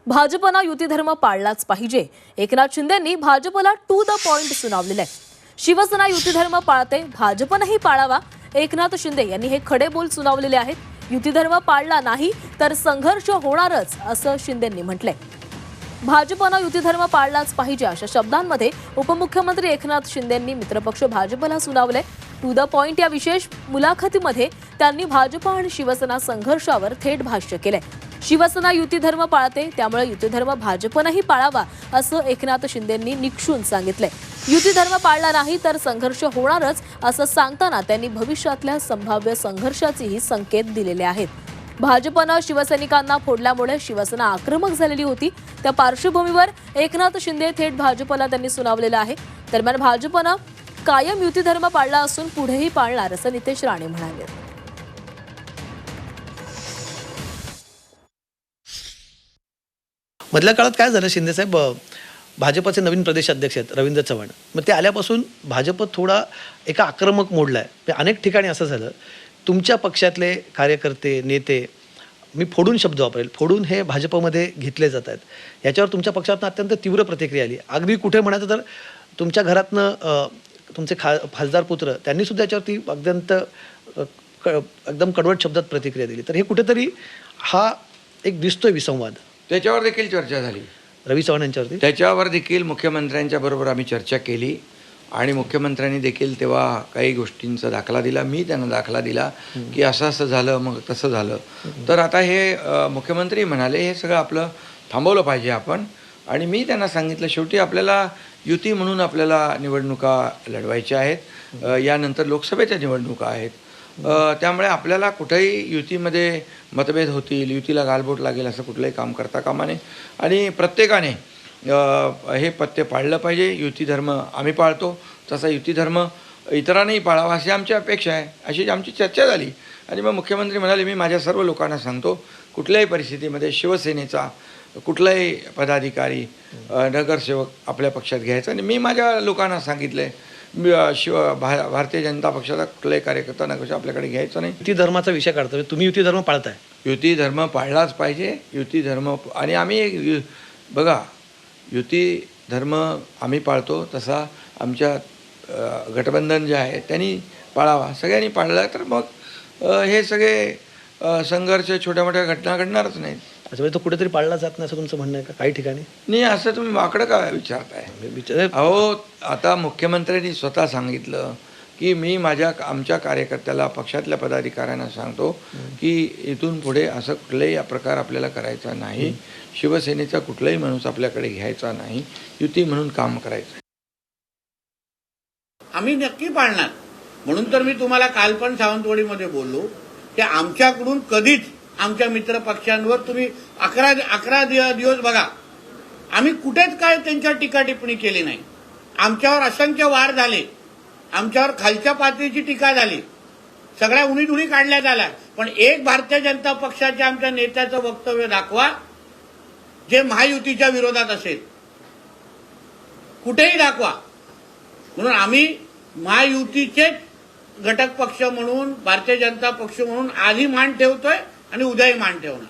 भाजपनं युती धर्म पाळलाच पाहिजे. एकनाथ शिंदेंनी भाजपला टू द पॉइंट सुनावलेलं आहे. शिवसेना युती धर्म पाळते, भाजपनंही पाळावा. एकनाथ शिंदे यांनी हे खडे बोल सुनावलेले आहेत. युती धर्म पाळला नाही तर संघर्ष होणारच असं शिंदेंनी म्हटलंय. भाजपनं युती धर्म पाळलाच पाहिजे अशा शब्दांमध्ये उपमुख्यमंत्री एकनाथ शिंदेंनी मित्रपक्ष भाजपला सुनावलंय. टू द पॉइंट या विशेष मुलाखतीमध्ये त्यांनी भाजप आणि शिवसेना संघर्षावर थेट भाष्य केलंय. शिवसेना युती धर्म पाळते, त्यामुळे युती धर्म भाजपनंही पाळावा असं एकनाथ शिंदेंनी निक्षून सांगितलंय. युती धर्म पाळला नाही तर संघर्ष होणारच असं सांगताना त्यांनी भविष्यातल्या संभाव्य संघर्षाचेही संकेत दिलेले आहेत. भाजपनं शिवसैनिकांना फोडल्यामुळे शिवसेना आक्रमक झालेली होती. त्या पार्श्वभूमीवर एकनाथ शिंदे थेट भाजपला त्यांनी सुनावलेलं आहे. दरम्यान भाजपनं कायम युती धर्म पाळला असून पुढेही पाळणार असं नितेश राणे म्हणाले. मधल्या काळात काय झालं, शिंदेसाहेब भाजपचे नवीन प्रदेशाध्यक्ष आहेत रवींद्र चव्हाण. मग ते आल्यापासून भाजप थोडा एका आक्रमक मोडला आहे. अनेक ठिकाणी असं झालं, तुमच्या पक्षातले कार्यकर्ते नेते, मी फोडून शब्द वापरेल, फोडून हे भाजपमध्ये घेतले जात आहेत. याच्यावर तुमच्या पक्षातून अत्यंत तीव्र प्रतिक्रिया आली. अगदी कुठे म्हणायचं तर तुमच्या घरातनं तुमचे खासदार पुत्र त्यांनी सुद्धा याच्यावरती एकदम कडवट शब्दात प्रतिक्रिया दिली. तर हे कुठेतरी हा एक दिसतोय विसंवाद. त्याच्यावर देखील चर्चा झाली रवी चव्हाण यांच्यावरती. त्याच्यावर देखील मुख्यमंत्र्यांच्या बरोबर आम्ही चर्चा केली आणि मुख्यमंत्र्यांनी देखील तेव्हा काही गोष्टींचा दाखला दिला. मी त्यांना दाखला दिला की असं असं झालं, मग तसं झालं. तर आता हे मुख्यमंत्री म्हणाले हे सगळं आपलं थांबवलं पाहिजे आपण. आणि मी त्यांना सांगितलं शेवटी आपल्याला युती म्हणून आपल्याला निवडणुका लढवायच्या आहेत. यानंतर लोकसभेच्या निवडणुका आहेत. त्यामुळे आपल्याला कुठेही युतीमध्ये मतभेद होतील, युतीला गालबोट लागेल असं कुठलंही काम करता कामा नये. आणि प्रत्येकाने हे पथ्य पाळलं पाहिजे. युती धर्म आम्ही पाळतो, तसा युती धर्म इतरांनाही पाळावा अशी आमची अपेक्षा आहे. अशी आमची चर्चा झाली. आणि मग मुख्यमंत्री म्हणाले मी माझ्या सर्व लोकांना सांगतो कुठल्याही परिस्थितीमध्ये शिवसेनेचा कुठलाही पदाधिकारी नगरसेवक आपल्या पक्षात घ्यायचा. आणि मी माझ्या लोकांना सांगितलं आहे भारतीय जनता पक्षाचा कुठलाही कार्यकर्ता नगरसेवक आपल्याकडे घ्यायचा नाही. युती धर्माचा विषय काढतो, तुम्ही युती धर्म पाळताय. युती धर्म पाळलाच पाहिजे. युती धर्म आणि आम्ही बघा युती धर्म आम्ही पाळतो, तसा आमच्या गठबंधन जे आहे त्यांनी पाळावा. सगळ्यांनी पाळला तर मग हे सगळे संघर्ष छोट्या मोठ्या घटना घडणारच नाहीत. अच्छा, तो कुठेतरी पाळला जात नाही असं तुमचं म्हणणं आहे का काही ठिकाणी? नाही, असं तुम्ही वाकडं का विचारताय? अहो, आता मुख्यमंत्र्यांनी स्वतः सांगितलं की मी आमच्या कार्यकर्त्याला पक्षातल्या पदाधिकाऱ्यांना सांगतो की इथून पुढे असं कुठलाही प्रकार आपल्याला करायचा नाही. शिवसेनेचा कुठलाही माणूस आपल्याकडे घ्यायचा नाही. युती म्हणून काम करायचं. आम्ही नक्की पाळणार. म्हणून तर मी तुम्हाला काल पण सावंतवाडीमध्ये बोललो की आमच्याकडून कधीच आमच्या मित्र पक्षांवर तुम्ही 11 दिवस बघा, आम्ही कुठेच काय त्यांच्यावर टीका टिप्पणी केली नाही. आमच्यावर असंख्य वार झाले, आमच्यावर खालच्या पातळीची टीका झाली, सगळ्या उणीधुणी काढण्यात आल्या. पण एक भारतीय जनता पक्षाच्या आमच्या नेत्याचं वक्तव्य दाखवा जे महायुतीच्या विरोधात असेल, कुठेही दाखवा. म्हणून आम्ही महायुतीचे घटक पक्ष म्हणून, भारतीय जनता पक्ष म्हणून आधी मान ठेवतोय आणि उद्याही मान ठेवणार.